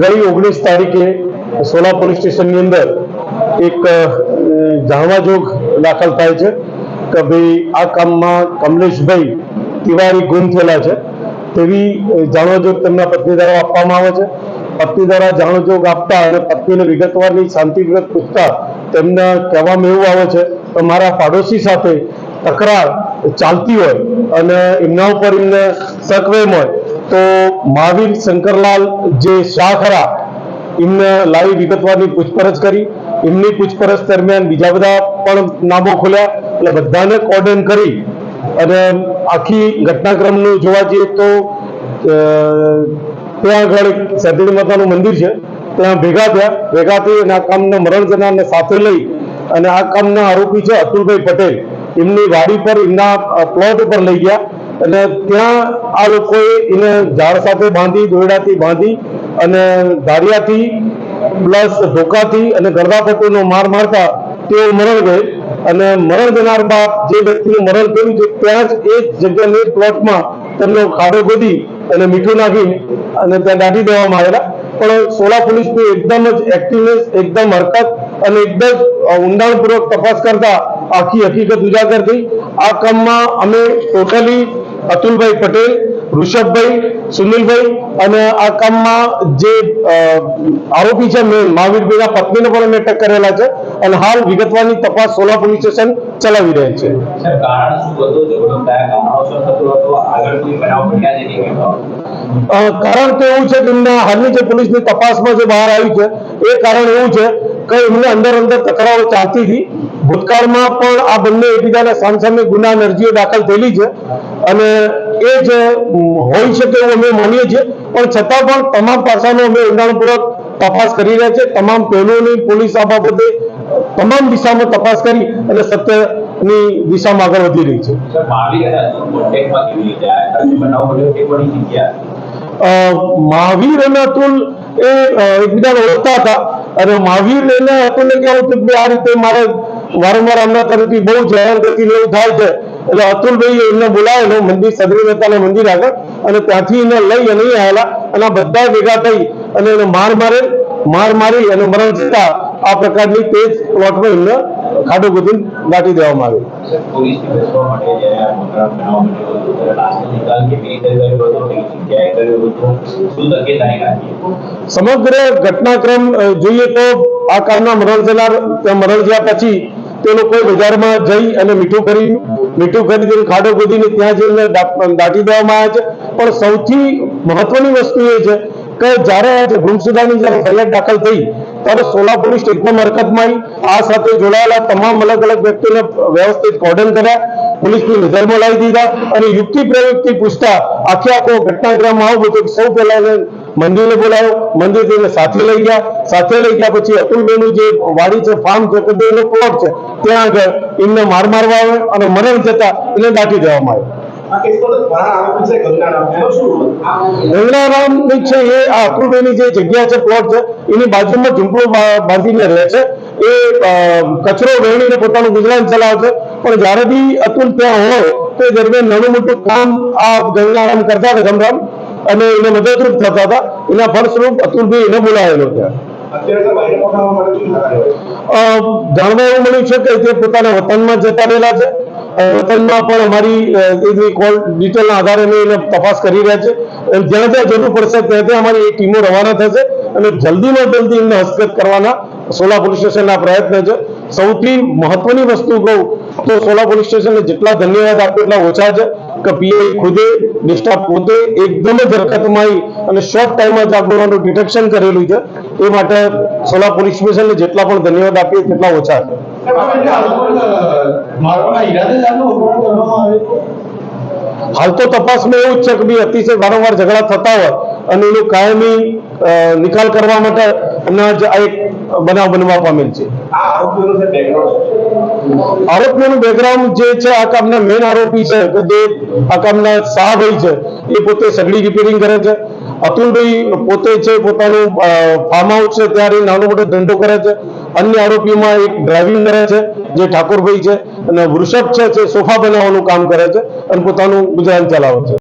ગઈ 19 તારીખે સોલા પોલીસ સ્ટેશનની અંદર એક જાણવા જોગ દાખલ થાય છે કે ભાઈ આ કામમાં કમલેશભાઈ તિવારી ગુમ થયેલા છે તેવી જાણવા જોગ તેમના પત્ની દ્વારા આપવામાં આવે છે. પત્ની દ્વારા જાણવા જોગ આપતા અને પત્નીને વિગતવારની શાંતિપૂર્વક પૂછતા તેમના કહેવામાં એવું આવે છે કે મારા પાડોશી સાથે તકરાર ચાલતી હોય અને એમના ઉપર એમને શકવેમ હોય તો મહાવીર શંકરલાલ જે શાહ ખરા એમને લાવી વિગતવારની પૂછપરછ કરી. એમની પૂછપરછ દરમિયાન બીજા બધા પણ નામો ખોલ્યા એટલે બધાને કોર્ડન કરી અને આખી ઘટનાક્રમનું જોવા જઈએ તો ત્યાં આગળ એક સદડી માતાનું મંદિર છે ત્યાં ભેગા થઈ અને આ કામના મરણ જનારને સાથે લઈ અને આ કામના આરોપી છે અતુલભાઈ પટેલ એમની વાડી પર એમના પ્લોટ ઉપર લઈ ગયા અને ત્યાં આ લોકોએ એને ઝાડ સાથે બાંધી દોરડાથી બાંધી અને ધારિયાથી પ્લસ ધોકાથી અને ગરદાપટ્ટીનો માર મારતા તેઓ મરણ ગયે અને મરણ જનાર બાદ જે વ્યક્તિનું મરણ થયું છે ત્યાં જ એ જગ્યાની પ્લોટમાં તેમનો ખાડો ગોદી અને મીઠું નાખી અને ત્યાં દાટી દેવામાં આવેલા. પણ સોલા પોલીસની એકદમ જ એક્ટિવનેસ, એકદમ હરકત અને એકદમ ઊંડાણપૂર્વક તપાસ કરતા આખી હકીકત ઉજાગર થઈ. આ કામમાં અમે ટોટલી અતુલભાઈ પટેલ, ઋષભભાઈ, સુનિલભાઈ અને આ કામમાં જે આરોપી છે મહાવીરભાઈના પત્નીને પણ અમે અટક કરેલા છે અને હાલ વિગતવારની તપાસ સોલા પોલીસ સ્ટેશન ચલાવી રહ્યા છે. કારણ તો એવું છે કે એમના હાલની જે પોલીસની તપાસમાં જે બહાર આવ્યું છે એ કારણ એવું છે કે એમને અંદર તકરારો ચાલતી હતી. ભૂતકાળમાં પણ આ બંને એકબીજાના સામસામે ગુના અરજીઓ દાખલ થયેલી છે અને એ જ હોઈ શકે એવું અમે માનીએ છીએ. પણ છતાં પણ તમામ પાસાનો અમે ઊંડાણપૂર્વક તપાસ કરી રહ્યા છે. તમામ પહેલોની પોલીસ આ બાબતે તમામ દિશામાં તપાસ કરી અને સત્યની દિશામાં આગળ વધી રહી છે. મહાવીર અને અતુલ એ એકબીજાને ઓળખતા હતા અને મહાવીર એને અતુલને કહેવું હતું કે આ રીતે મારે વારંવાર આમના તરફથી બહુ જ હેરાન કરતી એવું થાય છે એટલે અતુલભાઈ એમને બોલાવેલો મંદિર સદરી માતાના મંદિર આગળ અને ત્યાંથી એને લઈ અને આવેલા અને બધા ભેગા થઈ અને એને માર મારી અને મરણ જતા આ પ્રકારની તેજ પ્લોટમાં એમને ખાડો ગોદી દાટી દેવામાં આવી. સમગ્ર ઘટનાક્રમ જોઈએ તો આ કારના મરણ થયા પછી તે લોકો બજારમાં જઈ અને મીઠું ખરીદી ખાડો ગોદીને ત્યાં જઈને દાટી દેવામાં આવ્યા છે. પણ સૌથી મહત્વની વસ્તુ એ છે કે જ્યારે ગુમસુદાની જ્યારે ફરિયાદ દાખલ થઈ ત્યારે સોલા પોલીસ એકદમ હરકતમાં આવી. આ સાથે જોડાયેલા તમામ અલગ અલગ વ્યક્તિઓને વ્યવસ્થિત કોર્ડન કર્યા, પોલીસની નજરમાં લાવી દીધા અને યુક્તિ પ્રયુક્તિ પૂછતા આખો ઘટનાક્રમ આવો બધો સૌ પહેલા મંદિરને બોલાવ્યો, મંદિરથી સાથે લઈ ગયા પછી અતુલભાઈનું જે વાડી છે, ફાર્મ છે, એનો પ્લોટ છે ત્યાં આગળ એમને મારવા આવે અને મરણ જતા એને દાટી દેવામાં આવે. ગંગારામ છે એ આ અતુલભાઈની જે જગ્યા છે, પ્લોટ છે એની બાજુમાં ઝૂંપડું બાંધીને રહે છે. એ કચરો વેણીને પોતાનું ગુજરાન ચલાવે છે. પણ જયારે બી અતુલ ત્યાં હોય તો એ દરમિયાન નાનું મોટું કામ આ ગંગારામ કરતા હતા ગમરામ અને એને મદદરૂપ થતા હતા. એના ફળસ્વરૂપ અતુલભાઈ એને બોલાવેલો ત્યાં. જાણવા એવું મળ્યું છે કે તે પોતાના વતનમાં જતા રહેલા છે. વતનમાં પણ અમારી કોલ ડિટેલના આધારે અમે એને તપાસ કરી રહ્યા છે. જ્યાં જ્યાં જરૂર પડશે ત્યાં ત્યાં અમારી ટીમો રવાના થશે અને જલ્દીમાં જલ્દી એમને હસ્તગત કરવાના સોલા પોલીસ સ્ટેશનના પ્રયત્ન છે. સૌથી મહત્વની વસ્તુ કહું તો સોલા પોલીસ સ્ટેશનને જેટલા ધન્યવાદ આપે એટલા ઓછા છે કે પીઆઈ ખુદે નિષ્ઠા પોતે એકદમ જ હરકતમાં આવી અને શોર્ટ ટાઈમમાં જ આ ગુનાનું ડિટેક્શન કરેલું છે. એ માટે સોલા પોલીસ સ્ટેશનને જેટલા પણ ધન્યવાદ આપીએ તેટલા ઓછા છે. હાલ તો તપાસમાં એવું જ છે કે અતિશય વારંવાર ઝઘડા થતા હોય અને એનો કાયમી નિકાલ કરવા માટે એક બનાવ બનવા પામેલ છે. આરોપીઓનું બેકગ્રાઉન્ડ જે છે આ કામના મેન આરોપી છે કે જે આ કામના શાહભાઈ છે એ પોતે સગડી રિપેરિંગ કરે છે. અતુલભાઈ પોતે છે પોતાનું ફાર્મ હાઉસ છે ત્યારે નાનો મોટો ધંધો કરે છે. અન્ય આરોપીઓમાં એક ડ્રાઇવિંગ કરે છે જે ઠાકોરભાઈ છે અને વૃષભ છે સોફા બનાવવાનું કામ કરે છે અને પોતાનું ગુજરાન ચલાવે છે.